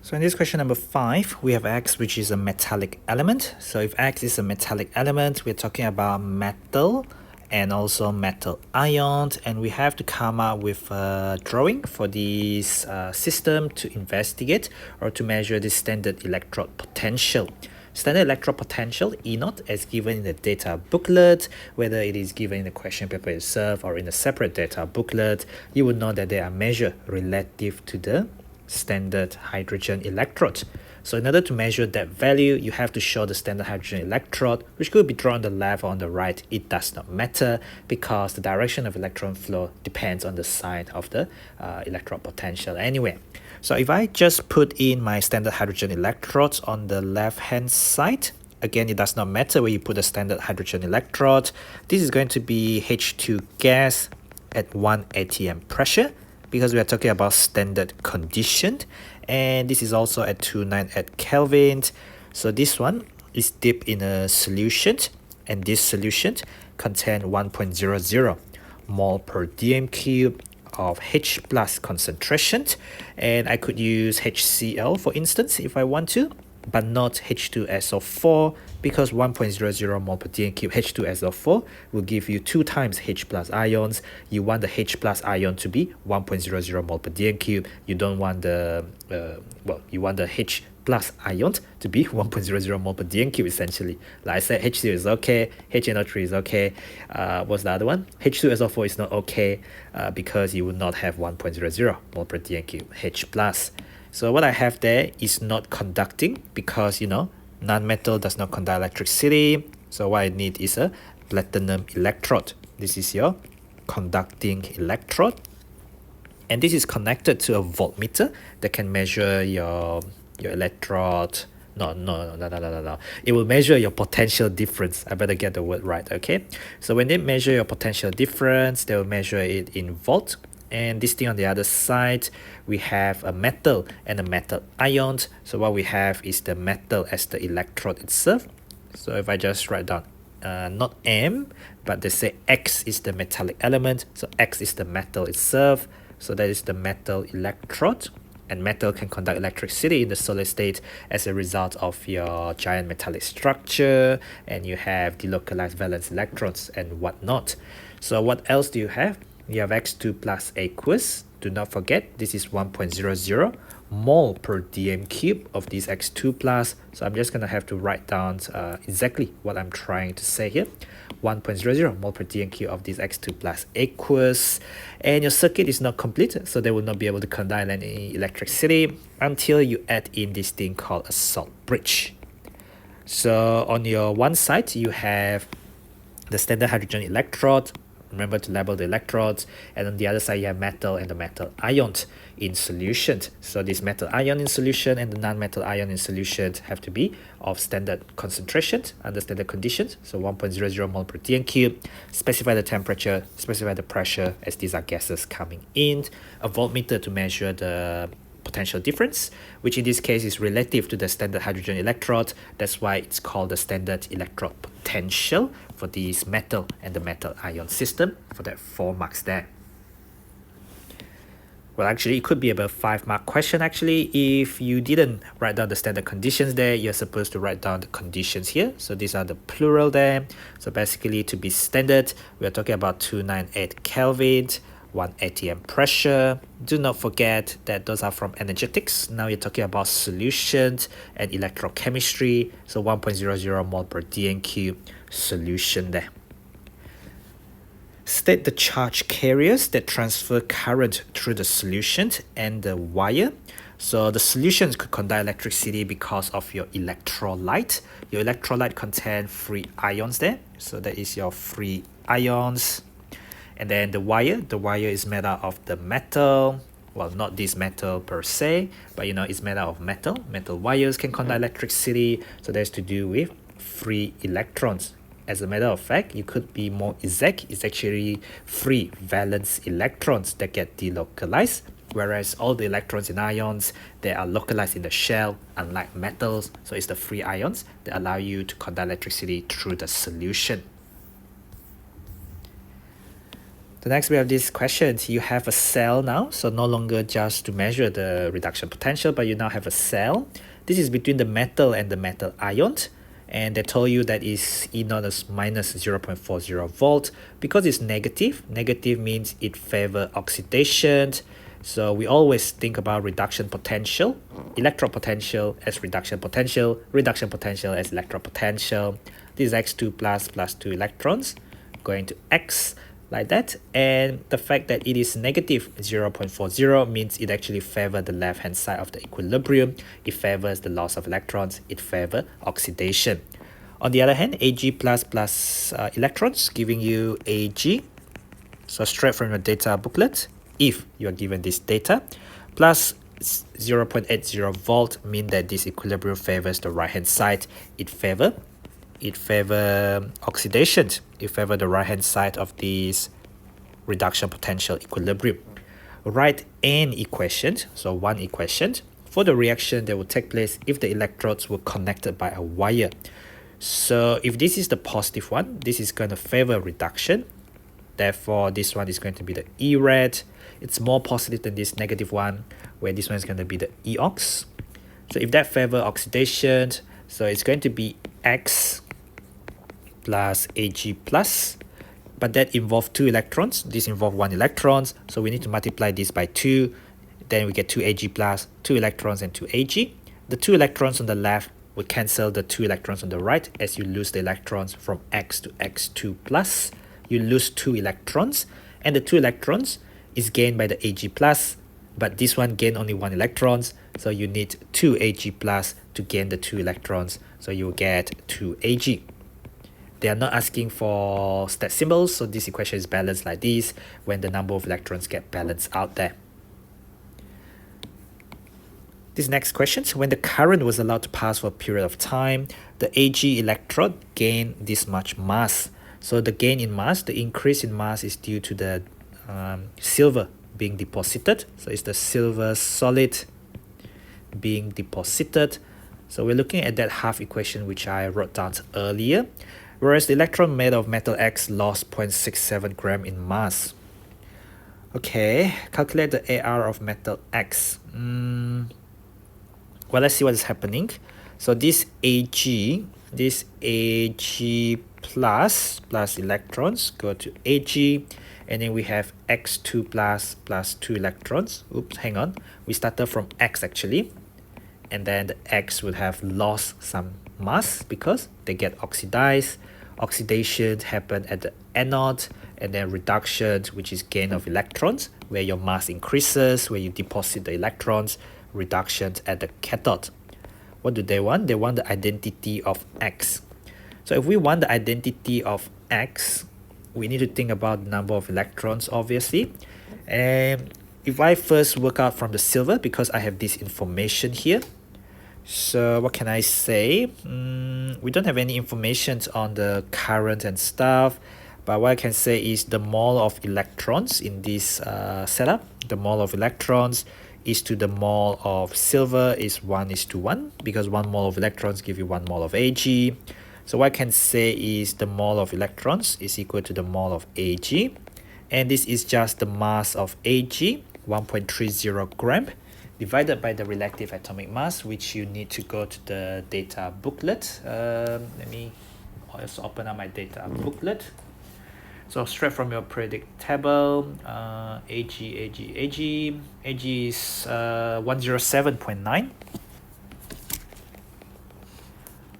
So in this question number 5, we have X, which is a metallic element. So if X is a metallic element, we're talking about metal and also metal ions, and we have to come up with a drawing for this system to investigate or to measure the standard electrode potential. Standard electrode potential, E0, as given in the data booklet. Whether it is given in the question paper itself or in a separate data booklet, you will know that they are measured relative to the standard hydrogen electrode. So in order to measure that value, you have to show the standard hydrogen electrode, which could be drawn on the left or on the right. It does not matter because the direction of electron flow depends on the sign of the electrode potential anyway. So if I just put in my standard hydrogen electrodes on the left hand side, again, it does not matter where you put the standard hydrogen electrode. This is going to be H2 gas at 1 atm pressure, because we are talking about standard condition, and this is also at 298 Kelvin. So this one is dipped in a solution, and this solution contains 1.00 mole per dm cube of H plus concentration, and I could use HCl for instance if I want to, but not H2SO4, because 1.00 mole per dm cube H2SO4 will give you 2 times H plus ions. You want the H plus ion to be 1.00 mole per dm cube. You don't want the you want the H plus ion to be 1.00 mole per dm cube essentially. Like I said, HCl is okay, HNO3 is okay. What's the other one? H2SO4 is not okay because you will not have 1.00 mole per dm cube H plus. So what I have there is not conducting, because non-metal does not conduct electricity. So what I need is a platinum electrode. This is your conducting electrode, and this is connected to a voltmeter that can measure your electrode. No. It will measure your potential difference. I better get the word right, okay? So when they measure your potential difference, they will measure it in volt. And this thing on the other side, we have a metal and a metal ion. So what we have is the metal as the electrode itself. So if I just write down not M, but they say X is the metallic element, so X is the metal itself. So that is the metal electrode, and metal can conduct electricity in the solid state as a result of your giant metallic structure, and you have delocalized valence electrons and whatnot. So what else do you have? You have X2 plus aqueous. Do not forget, this is 1.00 mole per dm cube of this X2 plus. So I'm just going to have to write down exactly what I'm trying to say here. 1.00 mole per dm cube of this X2 plus aqueous. And your circuit is not complete, so they will not be able to conduct any electricity until you add in this thing called a salt bridge. So on your one side, you have the standard hydrogen electrode. Remember to label the electrodes, and on the other side you have metal and the metal ion in solution. So this metal ion in solution and the non-metal ion in solution have to be of standard concentration under standard conditions. So 1.00 mole per dm cube. Specify the temperature, specify the pressure, as these are gases coming in. A voltmeter to measure the potential difference, which in this case is relative to the standard hydrogen electrode. That's why it's called the standard electrode potential for this metal and the metal ion system, for that 4 marks there. Well, actually, it could be about 5-mark question. Actually, if you didn't write down the standard conditions there, you're supposed to write down the conditions here. So these are the plural there. So basically, to be standard, we're talking about 298 Kelvin, 1 atm pressure. Do not forget that those are from energetics. Now you're talking about solutions and electrochemistry. So 1.00 mole per dm cube solution there. State the charge carriers that transfer current through the solution and the wire. So the solutions could conduct electricity because of your electrolyte. Your electrolyte contains free ions there. So that is your free ions. And then the wire is made out of the metal. Well, not this metal per se, but it's made out of metal. Metal wires can conduct electricity, so that's to do with free electrons. As a matter of fact, you could be more exact. It's actually free valence electrons that get delocalized, whereas all the electrons in ions, they are localized in the shell, unlike metals. So it's the free ions that allow you to conduct electricity through the solution. So next we have this question. You have a cell now, so no longer just to measure the reduction potential, but you now have a cell. This is between the metal and the metal ion, and they told you that is E naught is minus 0.40 volt. Because it's negative, negative means it favor oxidation. So we always think about reduction potential, electron potential as reduction potential as electron potential. This is x2 plus 2 electrons going to x like that, and the fact that it is negative 0.40 means it actually favors the left hand side of the equilibrium. It favors the loss of electrons, it favors oxidation. On the other hand, Ag plus electrons giving you Ag, so straight from your data booklet, if you are given this data, plus 0.80 volt mean that this equilibrium favors the right hand side. It favor oxidation. It favor the right hand side of this reduction potential equilibrium. Write an equation, so one equation for the reaction that will take place if the electrodes were connected by a wire. So if this is the positive one, this is going to favor reduction. Therefore, this one is going to be the E rad. It's more positive than this negative one, where this one is going to be the E-ox. So if that favor oxidation, so it's going to be X plus Ag plus, but that involves 2 electrons. This involves 1 electron, so we need to multiply this by 2. Then we get 2 Ag plus, 2 electrons and 2 Ag. The 2 electrons on the left will cancel the 2 electrons on the right as you lose the electrons from X to X2 plus. You lose 2 electrons, and the 2 electrons is gained by the Ag plus, but this one gain only 1 electrons, so you need 2 Ag plus to gain the 2 electrons, so you get 2 Ag. They are not asking for stat symbols, so this equation is balanced like this when the number of electrons get balanced out there. This next question, when the current was allowed to pass for a period of time, the Ag electrode gained this much mass. So the gain in mass, the increase in mass is due to the silver being deposited. So it's the silver solid being deposited. So we're looking at that half equation which I wrote down earlier. Whereas the electron made of metal X lost 0.67 gram in mass. Okay, calculate the AR of metal X. Well, let's see what is happening. So this Ag plus electrons go to Ag, and then we have X2 plus 2 electrons. Oops, hang on. We started from X actually, and then the X would have lost some mass because they get oxidized. Oxidation happen at the anode, and then reduction, which is gain of electrons, where your mass increases, where you deposit the electrons. Reduction at the cathode. What do they want? They want the identity of X. So if we want the identity of X, we need to think about the number of electrons, obviously. And if I first work out from the silver, because I have this information here, so what can I say? We don't have any information on the current and stuff, but what I can say is the mole of electrons in this setup, the mole of electrons is to the mole of silver is 1:1, because 1 mole of electrons give you 1 mole of Ag. So what I can say is the mole of electrons is equal to the mole of Ag, and this is just the mass of Ag, 1.30 gram, divided by the relative atomic mass, which you need to go to the data booklet. Let me also open up my data booklet. So straight from your periodic table, Ag is 107.9.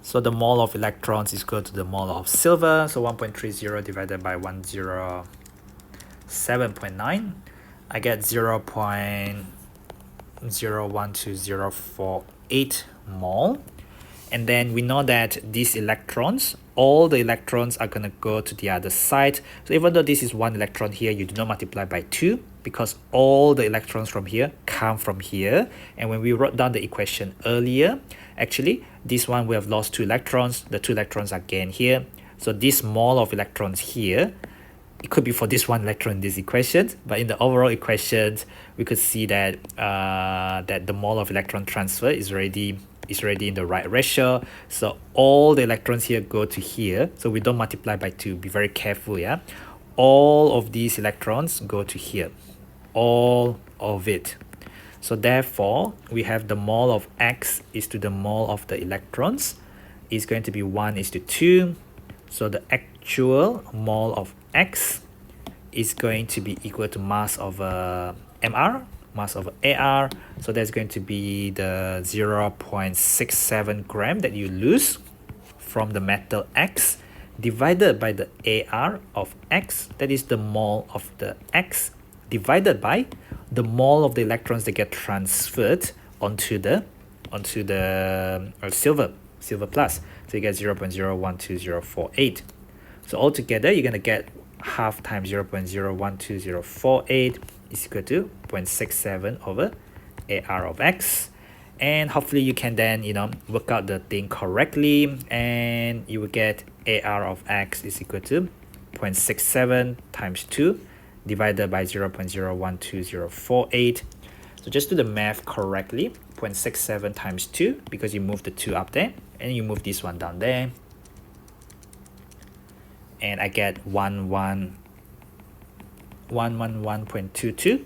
So the mole of electrons is equal to the mole of silver. So 1.30 divided by 107.9. I get 0.012048 mole. And then we know that these electrons, all the electrons are going to go to the other side. So even though this is 1 electron here, you do not multiply by 2, because all the electrons from here come from here. And when we wrote down the equation earlier, actually this one we have lost 2 electrons. The 2 electrons are gained here. So this mole of electrons here, it could be for this 1 electron in this equation, but in the overall equations we could see that that the mole of electron transfer is already in the right ratio. So all the electrons here go to here, so we don't multiply by 2. Be very careful, yeah. all of these electrons go to here, all of it. So therefore, we have the mole of X is to the mole of the electrons is going to be 1:2. So the actual mole of X is going to be equal to mass of Mr, mass of AR. So that's going to be the 0.67 gram that you lose from the metal X divided by the AR of X, that is the mole of the X, divided by the mole of the electrons that get transferred onto the silver plus. So you get 0.012048. So altogether, you're going to get half times 0.012048 is equal to 0.67 over AR of X. And hopefully you can then, work out the thing correctly, and you will get AR of X is equal to 0.67 times 2 divided by 0.012048. So just do the math correctly. 0.67 times 2, because you move the 2 up there, and you move this one down there. And I get 111.22.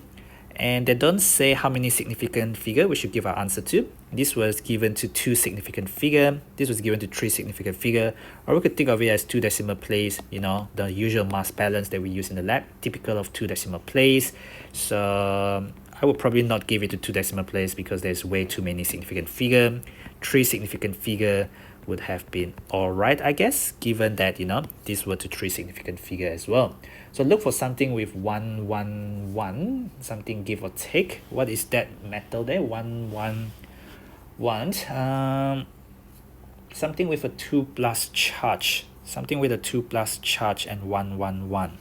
And they don't say how many significant figure we should give our answer to. This was given to 2 significant figure. This was given to 3 significant figure. Or we could think of it as 2 decimal place, the usual mass balance that we use in the lab, typical of 2 decimal place. So I would probably not give it to 2 decimal place because there's way too many significant figure. 3 significant figure would have been alright, I guess, given that, these were to 3 significant figure as well. So look for something with 111, something give or take. What is that metal there? 111. Something with a 2+ charge. Something with a 2+ charge and 111.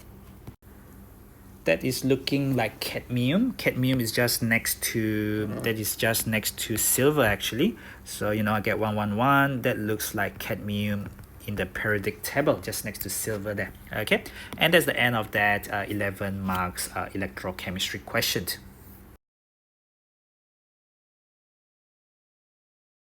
That is looking like cadmium. Cadmium is just next to, silver actually. So, I get 111. That looks like cadmium in the periodic table, just next to silver there. Okay, and that's the end of that 11 marks electrochemistry question.